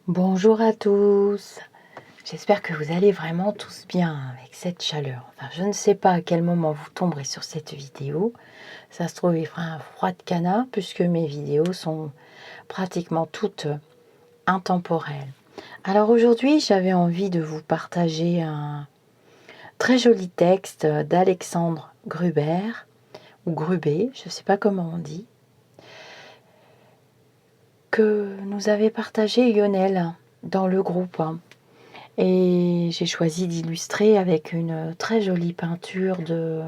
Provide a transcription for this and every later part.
Bonjour à tous, j'espère que vous allez vraiment tous bien avec cette chaleur. Enfin, je ne sais pas à quel moment vous tomberez sur cette vidéo. Ça se trouve, il fera un froid de canard puisque mes vidéos sont pratiquement toutes intemporelles. Alors aujourd'hui, j'avais envie de vous partager un très joli texte d'Alexandre Gruber, ou Grubé, je ne sais pas comment on dit, que nous avait partagé Lionel dans le groupe. Et j'ai choisi d'illustrer avec une très jolie peinture de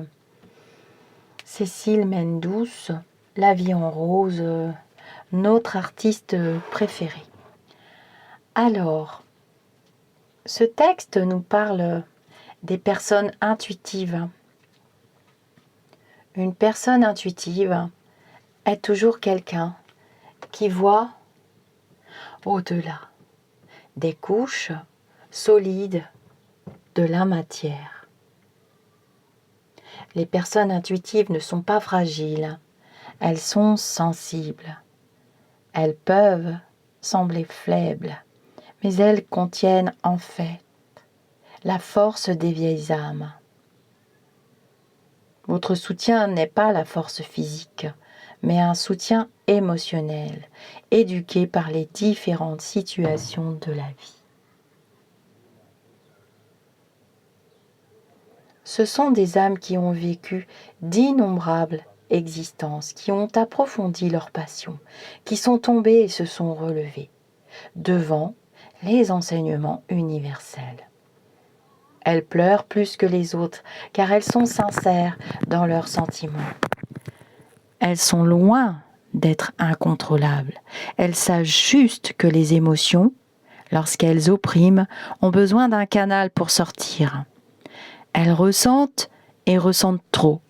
Cécile Mendous, La vie en rose, notre artiste préférée. Alors, ce texte nous parle des personnes intuitives. Une personne intuitive est toujours quelqu'un qui voit au-delà des couches solides de la matière. Les personnes intuitives ne sont pas fragiles, elles sont sensibles. Elles peuvent sembler faibles, mais elles contiennent en fait la force des vieilles âmes. Votre soutien n'est pas la force physique, mais un soutien émotionnel, éduqué par les différentes situations de la vie. Ce sont des âmes qui ont vécu d'innombrables existences, qui ont approfondi leur passion, qui sont tombées et se sont relevées devant les enseignements universels. Elles pleurent plus que les autres, car elles sont sincères dans leurs sentiments. Elles sont loin d'être incontrôlables. Elles savent juste que les émotions, lorsqu'elles oppriment, ont besoin d'un canal pour sortir. Elles ressentent et ressentent trop.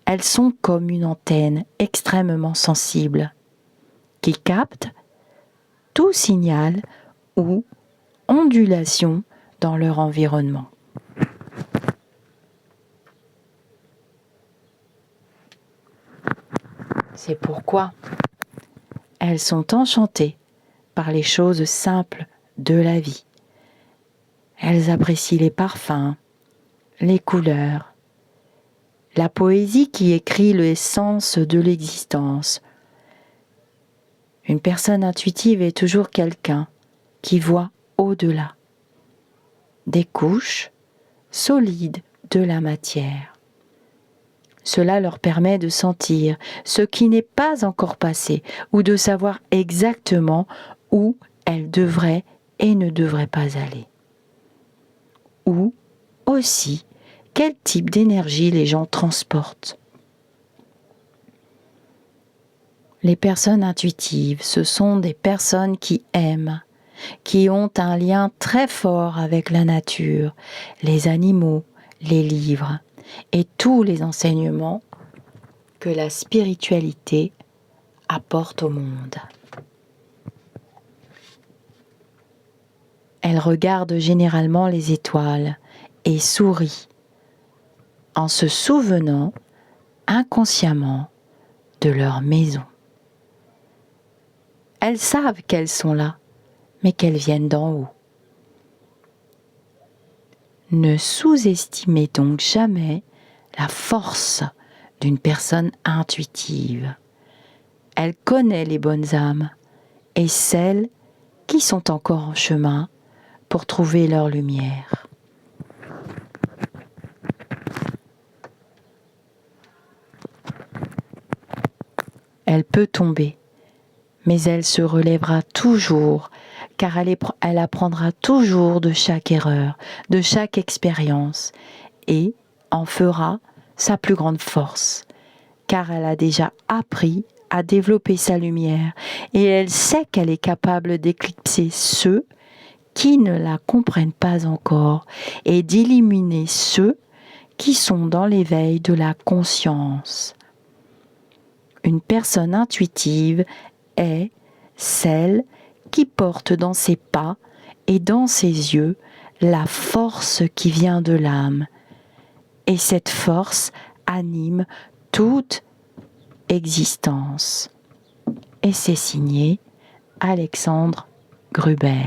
Elles sont comme une antenne extrêmement sensible qui capte tout signal ou ondulation dans leur environnement. C'est pourquoi elles sont enchantées par les choses simples de la vie. Elles apprécient les parfums, les couleurs, la poésie qui écrit l'essence de l'existence. Une personne intuitive est toujours quelqu'un qui voit au-delà des couches solides de la matière. Cela leur permet de sentir ce qui n'est pas encore passé ou de savoir exactement où elles devraient et ne devraient pas aller. Ou aussi quel type d'énergie les gens transportent. Les personnes intuitives, ce sont des personnes qui aiment, qui ont un lien très fort avec la nature, les animaux, les livres et tous les enseignements que la spiritualité apporte au monde. Elles regardent généralement les étoiles et sourient en se souvenant inconsciemment de leur maison. Elles savent qu'elles sont là, mais qu'elles viennent d'en haut. Ne sous-estimez donc jamais la force d'une personne intuitive. Elle connaît les bonnes âmes et celles qui sont encore en chemin pour trouver leur lumière. Elle peut tomber, mais elle se relèvera toujours, car elle apprendra toujours de chaque erreur, de chaque expérience, et en fera sa plus grande force, car elle a déjà appris à développer sa lumière, et elle sait qu'elle est capable d'éclipser ceux qui ne la comprennent pas encore, et d'illuminer ceux qui sont dans l'éveil de la conscience. Une personne intuitive est celle qui porte dans ses pas et dans ses yeux la force qui vient de l'âme. Et cette force anime toute existence. Et c'est signé Alexandre Gruber.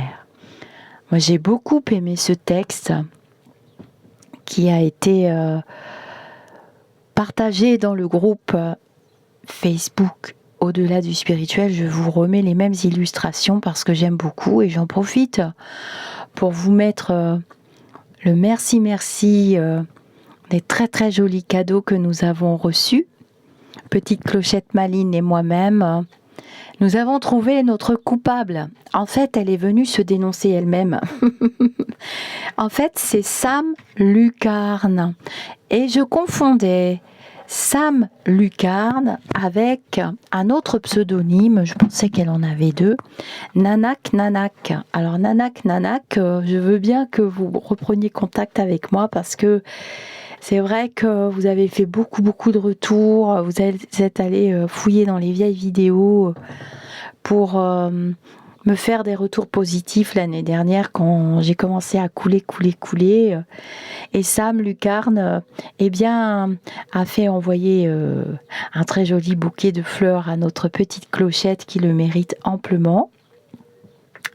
Moi, j'ai beaucoup aimé ce texte qui a été partagé dans le groupe Facebook Au-delà du spirituel. Je vous remets les mêmes illustrations parce que j'aime beaucoup et j'en profite pour vous mettre le merci des très très jolis cadeaux que nous avons reçus. Petite Clochette Maline et moi-même, nous avons trouvé notre coupable. En fait, elle est venue se dénoncer elle-même. En fait, c'est Sam Lucarne. Et je confondais Sam Lucarne avec un autre pseudonyme. Je pensais qu'elle en avait deux. Nanak Nanak. Alors Nanak Nanak, je veux bien que vous repreniez contact avec moi parce que c'est vrai que vous avez fait beaucoup de retours. Vous êtes allé fouiller dans les vieilles vidéos pour me faire des retours positifs l'année dernière quand j'ai commencé à couler. Et Sam Lucarne, a fait envoyer un très joli bouquet de fleurs à notre petite Clochette qui le mérite amplement.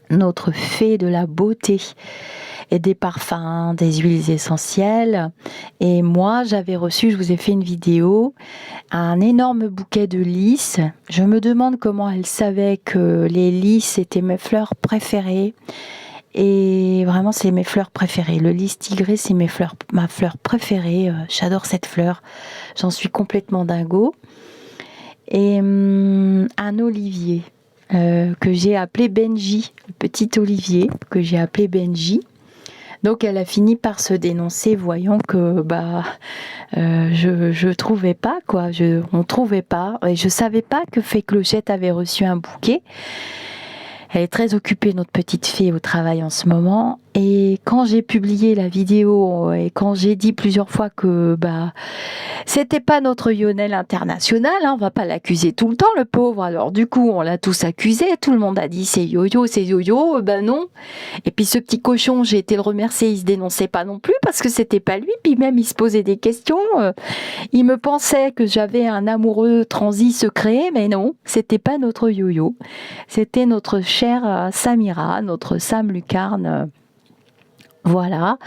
Notre fée de la beauté et des parfums, des huiles essentielles. Et moi, j'avais reçu, je vous ai fait une vidéo, un énorme bouquet de lys. Je me demande comment elle savait que les lys étaient mes fleurs préférées. Et vraiment, c'est mes fleurs préférées. Le lys tigré, c'est ma fleur préférée. J'adore cette fleur. J'en suis complètement dingo. Et un olivier que j'ai appelé Benji. Le petit olivier que j'ai appelé Benji. Donc elle a fini par se dénoncer, voyant que je trouvais pas quoi, on trouvait pas, et je savais pas que Fée Clochette avait reçu un bouquet. Elle est très occupée, notre petite fée, au travail en ce moment. Et quand j'ai publié la vidéo et quand j'ai dit plusieurs fois que c'était pas notre Lionel international, hein, on va pas l'accuser tout le temps, le pauvre. Alors du coup, on l'a tous accusé, tout le monde a dit c'est Yo-Yo, non. Et puis ce petit cochon, j'ai été le remercier, il se dénonçait pas non plus parce que c'était pas lui, puis même il se posait des questions. Il me pensait que j'avais un amoureux transi secret, mais non, c'était pas notre Yo-Yo. C'était notre chère Samira, notre Sam Lucarne. Voilà,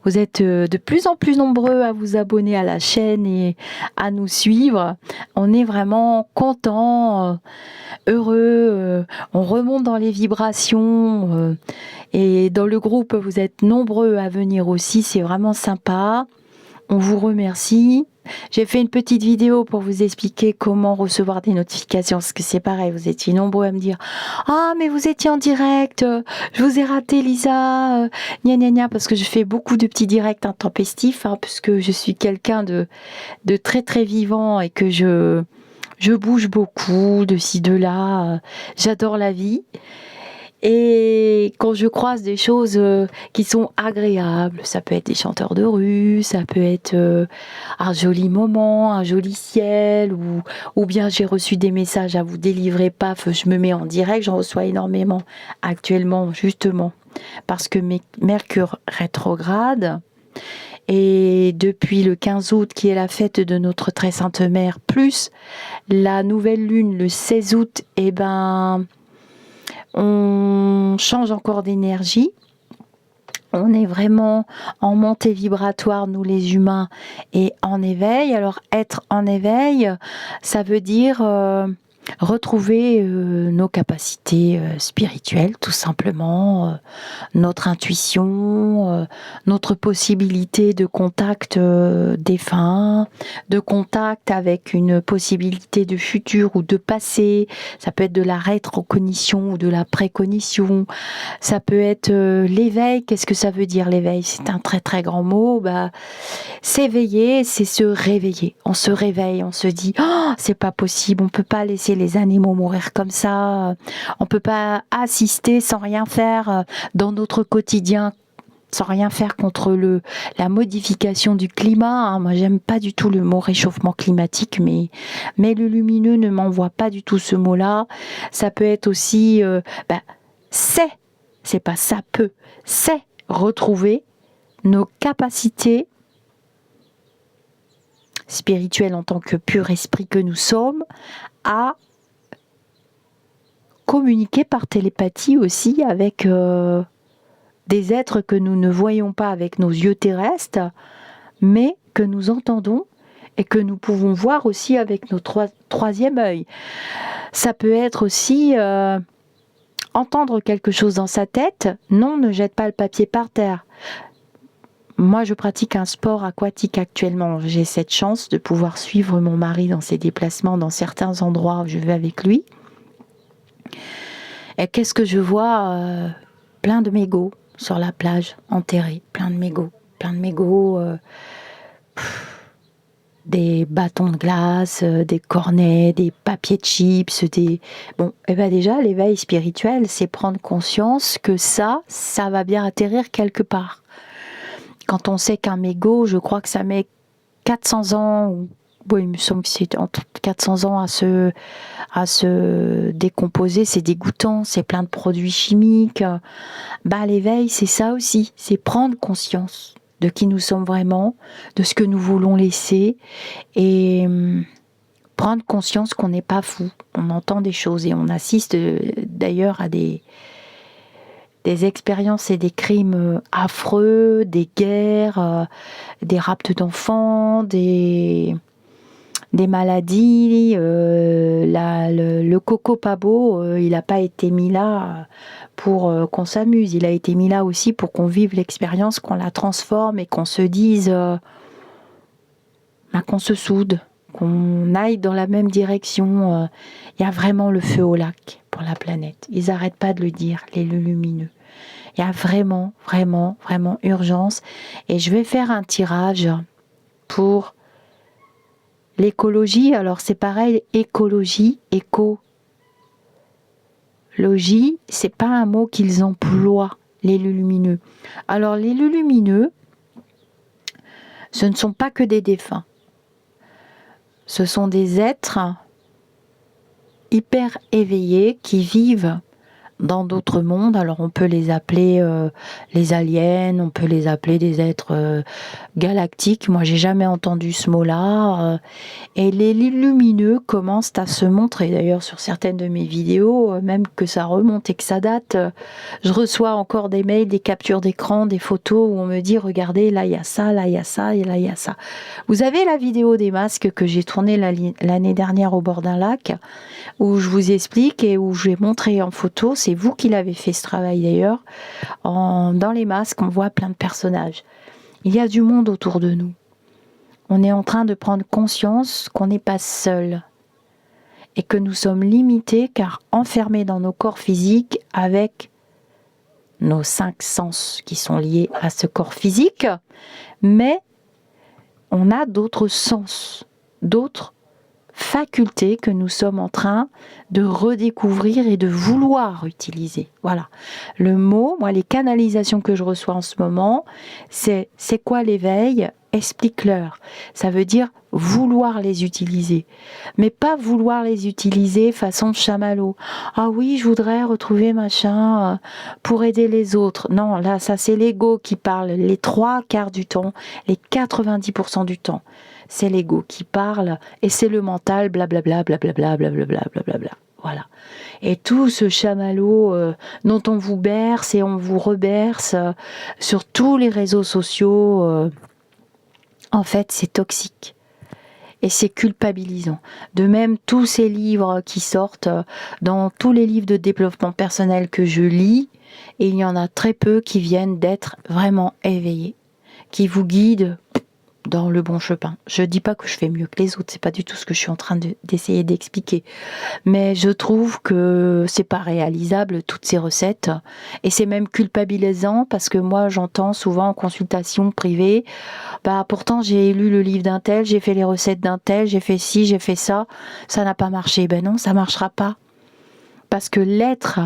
vous êtes de plus en plus nombreux à vous abonner à la chaîne et à nous suivre. On est vraiment contents, heureux, on remonte dans les vibrations et dans le groupe, vous êtes nombreux à venir aussi, c'est vraiment sympa. On vous remercie. J'ai fait une petite vidéo pour vous expliquer comment recevoir des notifications, parce que c'est pareil, vous étiez nombreux à me dire « Ah, mais vous étiez en direct, je vous ai raté Lisa, gna gna gna », parce que je fais beaucoup de petits directs intempestifs, puisque je suis quelqu'un de très très vivant et que je bouge beaucoup de ci, de là, j'adore la vie. Et quand je croise des choses qui sont agréables, ça peut être des chanteurs de rue, ça peut être un joli moment, un joli ciel, ou bien j'ai reçu des messages à vous délivrer, paf, je me mets en direct, j'en reçois énormément actuellement, justement, parce que Mercure rétrograde, et depuis le 15 août, qui est la fête de notre très sainte mère, plus la nouvelle lune, le 16 août, on change encore d'énergie. On est vraiment en montée vibratoire, nous les humains, et en éveil. Alors, être en éveil, ça veut dire retrouver nos capacités spirituelles, tout simplement, notre intuition, notre possibilité de contact défunt, de contact avec une possibilité de futur ou de passé. Ça peut être de la rétrocognition ou de la précognition. Ça peut être l'éveil. Qu'est-ce que ça veut dire l'éveil? C'est un très très grand mot. S'éveiller, c'est se réveiller. On se réveille, on se dit oh, c'est pas possible, on peut pas laisser les animaux mourir comme ça, on peut pas assister sans rien faire dans notre quotidien, sans rien faire contre la modification du climat. Moi, j'aime pas du tout le mot réchauffement climatique, mais le lumineux ne m'envoie pas du tout ce mot-là. Ça peut être aussi, c'est pas ça peut, c'est retrouver nos capacités spirituelles en tant que pur esprit que nous sommes, à communiquer par télépathie aussi avec des êtres que nous ne voyons pas avec nos yeux terrestres, mais que nous entendons et que nous pouvons voir aussi avec notre troisième œil. Ça peut être aussi entendre quelque chose dans sa tête. Non, ne jette pas le papier par terre. Moi, je pratique un sport aquatique actuellement. J'ai cette chance de pouvoir suivre mon mari dans ses déplacements dans certains endroits où je vais avec lui. Et qu'est-ce que je vois plein de mégots sur la plage, enterrés. Plein de mégots. Des bâtons de glace, des cornets, des papiers de chips, Bon, et ben déjà, l'éveil spirituel, c'est prendre conscience que ça va bien atterrir quelque part. Quand on sait qu'un mégot, je crois que ça met 400 ans, oui, il me semble que c'est entre 400 ans à se décomposer, c'est dégoûtant, c'est plein de produits chimiques. Bah, l'éveil, c'est ça aussi, c'est prendre conscience de qui nous sommes vraiment, de ce que nous voulons laisser, et prendre conscience qu'on n'est pas fou. On entend des choses et on assiste d'ailleurs à des expériences et des crimes affreux, des guerres, des rapts d'enfants, des maladies. Le coco pas beau, il n'a pas été mis là pour qu'on s'amuse. Il a été mis là aussi pour qu'on vive l'expérience, qu'on la transforme et qu'on se dise, qu'on se soude, qu'on aille dans la même direction. Il y a vraiment le feu au lac pour la planète. Ils n'arrêtent pas de le dire, les lumineux. Il y a vraiment, vraiment, vraiment urgence. Et je vais faire un tirage pour l'écologie. Alors c'est pareil, écologie, écologie, c'est pas un mot qu'ils emploient, les lumineux. Alors les lumineux, ce ne sont pas que des défunts. Ce sont des êtres hyper éveillés qui vivent dans d'autres mondes. Alors on peut les appeler les aliens, on peut les appeler des êtres galactiques. Moi j'ai jamais entendu ce mot-là. Et les lumineux commencent à se montrer. D'ailleurs sur certaines de mes vidéos, même que ça remonte et que ça date, je reçois encore des mails, des captures d'écran, des photos où on me dit regardez, là il y a ça, là il y a ça, et là il y a ça. Vous avez la vidéo des masques que j'ai tournée l'année dernière au bord d'un lac, où je vous explique et où je vais montrer en photo. C'est vous qui l'avez fait ce travail d'ailleurs. Dans les masques, on voit plein de personnages. Il y a du monde autour de nous. On est en train de prendre conscience qu'on n'est pas seul et que nous sommes limités car enfermés dans nos corps physiques avec nos 5 sens qui sont liés à ce corps physique, mais on a d'autres sens, d'autres facultés que nous sommes en train de redécouvrir et de vouloir utiliser. Voilà. Le mot, moi, les canalisations que je reçois en ce moment, c'est quoi l'éveil ? Explique-leur. Ça veut dire vouloir les utiliser. Mais pas vouloir les utiliser façon chamallow. Ah oui, je voudrais retrouver machin pour aider les autres. Non, là, ça c'est l'ego qui parle les 3/4 du temps, les 90% du temps. C'est l'ego qui parle et c'est le mental, blablabla, blablabla, blablabla, blablabla. Voilà. Et tout ce chamallow dont on vous berce et on vous reberce sur tous les réseaux sociaux, en fait, c'est toxique. Et c'est culpabilisant. De même, tous ces livres qui sortent, dans tous les livres de développement personnel que je lis, et il y en a très peu qui viennent d'être vraiment éveillés, qui vous guident dans le bon chemin. Je dis pas que je fais mieux que les autres, c'est pas du tout ce que je suis en train d'essayer d'expliquer. Mais je trouve que c'est pas réalisable toutes ces recettes et c'est même culpabilisant parce que moi j'entends souvent en consultation privée, pourtant j'ai lu le livre d'un tel, j'ai fait les recettes d'un tel, j'ai fait ci, j'ai fait ça, ça n'a pas marché. Ben non, ça marchera pas. Parce que l'être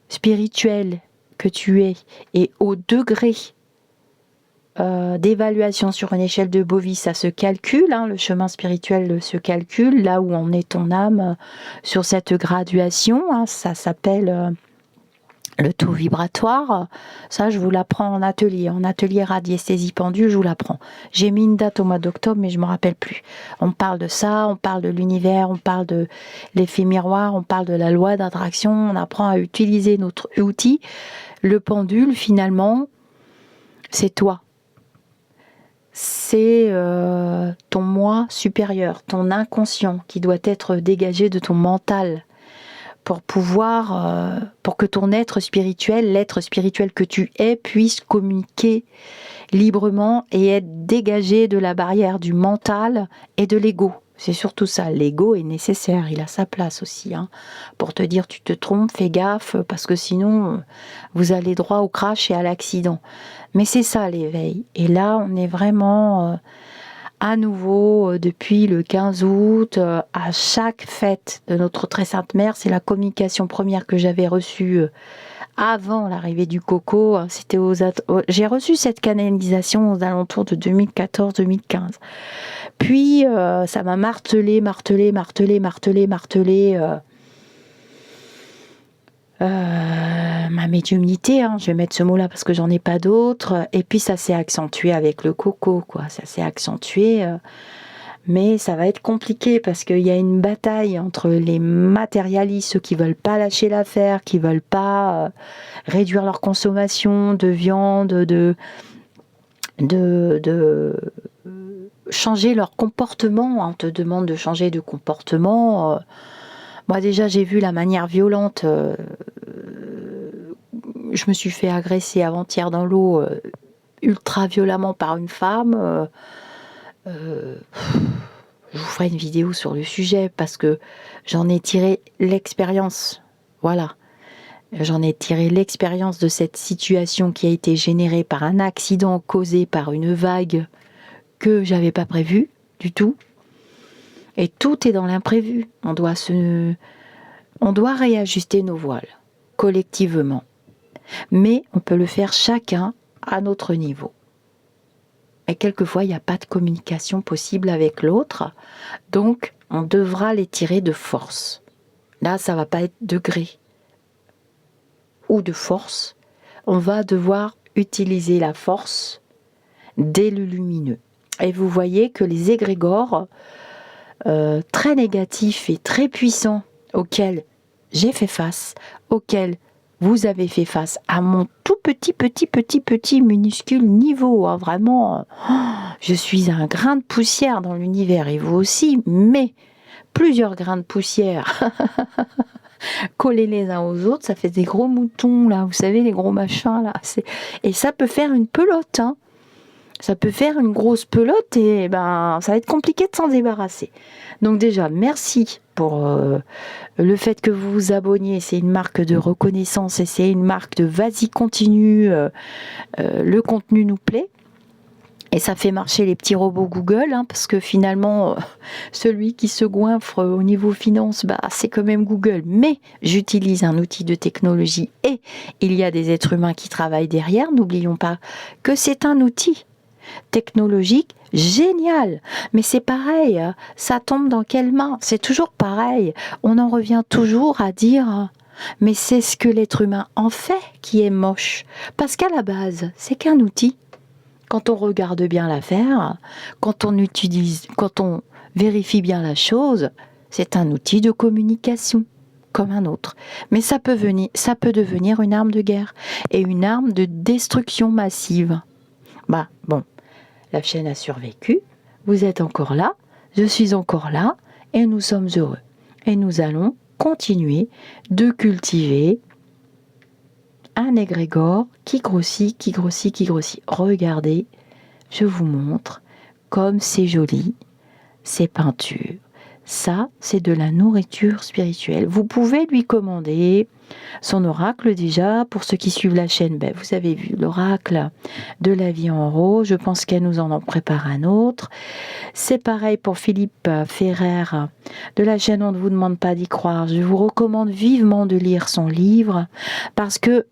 spirituel que tu es et au degré d'évaluation sur une échelle de Bovis, ça se calcule, le chemin spirituel se calcule, là où en est ton âme sur cette graduation, ça s'appelle Le taux vibratoire, ça je vous l'apprends en atelier radiesthésie pendule, je vous l'apprends. J'ai mis une date au mois d'octobre, mais je me rappelle plus. On parle de ça, on parle de l'univers, on parle de l'effet miroir, on parle de la loi d'attraction, on apprend à utiliser notre outil. Le pendule, finalement, c'est toi. C'est ton moi supérieur, ton inconscient qui doit être dégagé de ton mental pour pouvoir, pour que ton être spirituel, l'être spirituel que tu es, puisse communiquer librement et être dégagé de la barrière du mental et de l'ego. C'est surtout ça, l'ego est nécessaire, il a sa place aussi, pour te dire tu te trompes, fais gaffe, parce que sinon vous allez droit au crash et à l'accident. Mais c'est ça l'éveil. Et là, on est vraiment à nouveau depuis le 15 août, à chaque fête de notre très sainte mère. C'est la communication première que j'avais reçue avant l'arrivée du coco. C'était j'ai reçu cette canalisation aux alentours de 2014-2015. Puis ça m'a martelé ma médiumnité, je vais mettre ce mot-là parce que j'en ai pas d'autre. Et puis ça s'est accentué avec le coco, quoi. Ça s'est accentué, mais ça va être compliqué parce qu'il y a une bataille entre les matérialistes, ceux qui veulent pas lâcher l'affaire, qui veulent pas réduire leur consommation de viande, de changer leur comportement. On te demande de changer de comportement. Moi déjà j'ai vu la manière violente. Je me suis fait agresser avant-hier dans l'eau ultra violemment par une femme. Je vous ferai une vidéo sur le sujet parce que j'en ai tiré l'expérience. Voilà. J'en ai tiré l'expérience de cette situation qui a été générée par un accident causé par une vague que j'avais pas prévue du tout. Et tout est dans l'imprévu. On doit réajuster nos voiles collectivement. Mais on peut le faire chacun à notre niveau. Et quelquefois, il n'y a pas de communication possible avec l'autre. Donc, on devra les tirer de force. Là, ça ne va pas être de gré ou de force. On va devoir utiliser la force dès le lumineux. Et vous voyez que les égrégores très négatifs et très puissants auxquels j'ai fait face, auxquels vous avez fait face, à mon tout petit minuscule niveau, vraiment, je suis un grain de poussière dans l'univers et vous aussi, mais plusieurs grains de poussière collés les uns aux autres, ça fait des gros moutons là, vous savez, les gros machins là, et ça peut faire une pelote, ça peut faire une grosse pelote et ça va être compliqué de s'en débarrasser. Donc déjà, merci pour le fait que vous vous abonniez. C'est une marque de reconnaissance et c'est une marque de vas-y, continue. Le contenu nous plaît. Et ça fait marcher les petits robots Google, parce que finalement, celui qui se goinfre au niveau finance, c'est quand même Google. Mais j'utilise un outil de technologie et il y a des êtres humains qui travaillent derrière. N'oublions pas que c'est un outil technologique génial, mais c'est pareil, ça tombe dans quelle main? C'est toujours pareil, on en revient toujours à dire mais c'est ce que l'être humain en fait qui est moche, parce qu'à la base c'est qu'un outil. Quand on regarde bien l'affaire, quand on vérifie bien la chose, c'est un outil de communication comme un autre, mais ça peut devenir une arme de guerre et une arme de destruction massive. Bon, la chaîne a survécu, vous êtes encore là, je suis encore là, et nous sommes heureux. Et nous allons continuer de cultiver un égrégore qui grossit. Regardez, je vous montre comme c'est joli, ces peintures. Ça, c'est de la nourriture spirituelle. Vous pouvez lui commander son oracle déjà. Pour ceux qui suivent la chaîne, vous avez vu l'oracle de la vie en rose. Je pense qu'elle nous en prépare un autre. C'est pareil pour Philippe Ferrer de la chaîne On ne vous demande pas d'y croire. Je vous recommande vivement de lire son livre parce que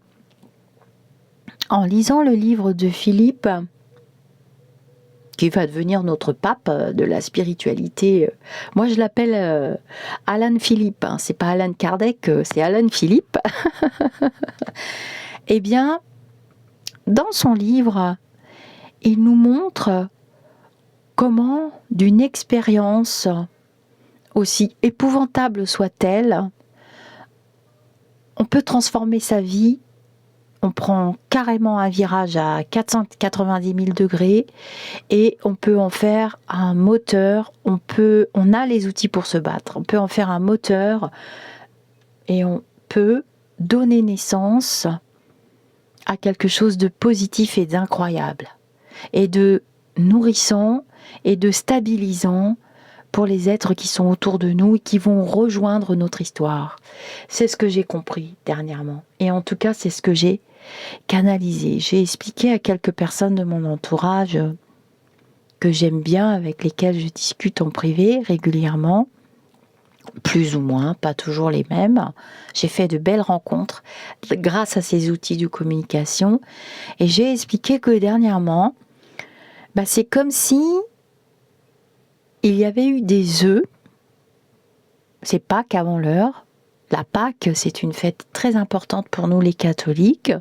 en lisant le livre de Philippe, qui va devenir notre pape de la spiritualité. Moi, je l'appelle Alan Philippe. Hein. C'est pas Alan Kardec, c'est Alan Philippe. Eh bien, dans son livre, il nous montre comment, d'une expérience aussi épouvantable soit-elle, on peut transformer sa vie. On prend carrément un virage à 490 000 degrés et on peut en faire un moteur. On a les outils pour se battre. On peut en faire un moteur et on peut donner naissance à quelque chose de positif et d'incroyable et de nourrissant et de stabilisant pour les êtres qui sont autour de nous et qui vont rejoindre notre histoire. C'est ce que j'ai compris dernièrement. Et en tout cas, c'est ce que j'ai canalisé. J'ai expliqué à quelques personnes de mon entourage que j'aime bien, avec lesquelles je discute en privé régulièrement, plus ou moins, pas toujours les mêmes. J'ai fait de belles rencontres grâce à ces outils de communication. Et j'ai expliqué que dernièrement, c'est comme si il y avait eu des œufs. C'est Pâques avant l'heure. La Pâques, c'est une fête très importante pour nous les catholiques.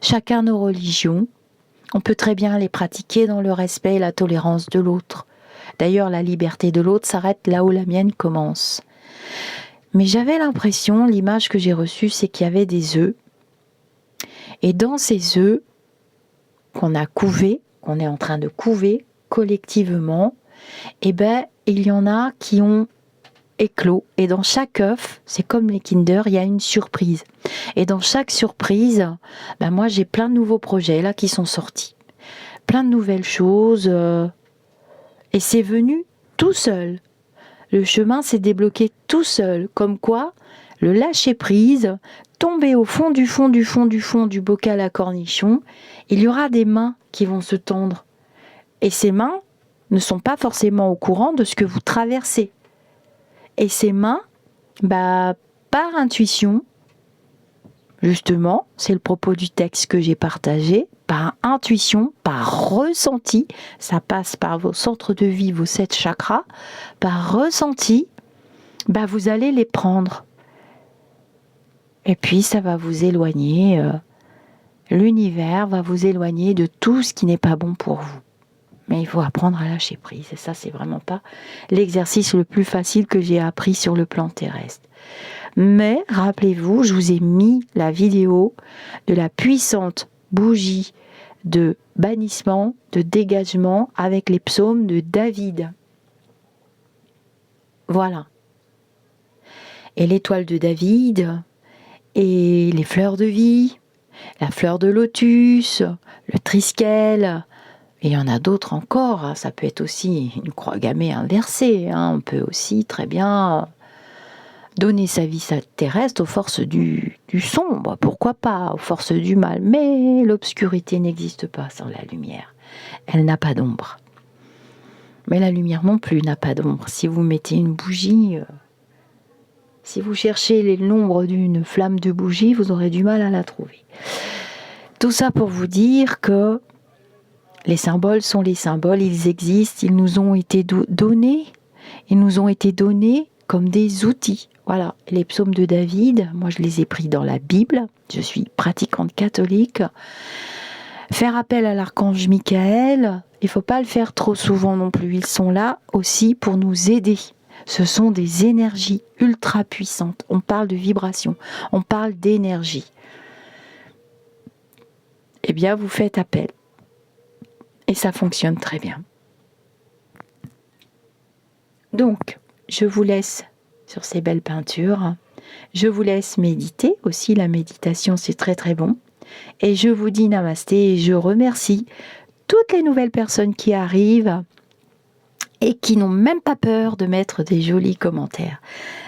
Chacun nos religions. On peut très bien les pratiquer dans le respect et la tolérance de l'autre. D'ailleurs, la liberté de l'autre s'arrête là où la mienne commence. Mais j'avais l'impression, l'image que j'ai reçue, c'est qu'il y avait des œufs. Et dans ces œufs qu'on a couvés, qu'on est en train de couver collectivement, il y en a qui ont éclos. Et dans chaque œuf, c'est comme les Kinder, il y a une surprise. Et dans chaque surprise, moi j'ai plein de nouveaux projets là qui sont sortis. Plein de nouvelles choses. Et c'est venu tout seul. Le chemin s'est débloqué tout seul. Comme quoi, le lâcher prise, tomber au fond du bocal à cornichons, il y aura des mains qui vont se tendre. Et ces mains ne sont pas forcément au courant de ce que vous traversez. Et ces mains, par intuition, justement, c'est le propos du texte que j'ai partagé, par intuition, par ressenti, ça passe par vos centres de vie, vos 7 chakras, par ressenti, vous allez les prendre. Et puis ça va vous éloigner, l'univers va vous éloigner de tout ce qui n'est pas bon pour vous. Mais il faut apprendre à lâcher prise. Et ça, c'est vraiment pas l'exercice le plus facile que j'ai appris sur le plan terrestre. Mais, rappelez-vous, je vous ai mis la vidéo de la puissante bougie de bannissement, de dégagement avec les psaumes de David. Voilà. Et l'étoile de David, et les fleurs de vie, la fleur de lotus, le triskel. Et il y en a d'autres encore, ça peut être aussi une croix gammée inversée. On peut aussi très bien donner sa vie terrestre aux forces du sombre, pourquoi pas, aux forces du mal. Mais l'obscurité n'existe pas sans la lumière. Elle n'a pas d'ombre. Mais la lumière non plus n'a pas d'ombre. Si vous mettez une bougie, si vous cherchez l'ombre d'une flamme de bougie, vous aurez du mal à la trouver. Tout ça pour vous dire que les symboles sont les symboles, ils existent, ils nous ont été donnés comme des outils. Voilà, les psaumes de David, moi je les ai pris dans la Bible, je suis pratiquante catholique. Faire appel à l'archange Michael, il ne faut pas le faire trop souvent non plus, ils sont là aussi pour nous aider. Ce sont des énergies ultra puissantes, on parle de vibration, on parle d'énergie. Eh bien, vous faites appel. Et ça fonctionne très bien. Donc, je vous laisse sur ces belles peintures. Je vous laisse méditer. Aussi, la méditation, c'est très très bon. Et je vous dis namasté et je remercie toutes les nouvelles personnes qui arrivent et qui n'ont même pas peur de mettre des jolis commentaires.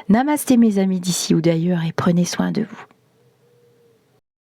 Namasté mes amis d'ici ou d'ailleurs et prenez soin de vous.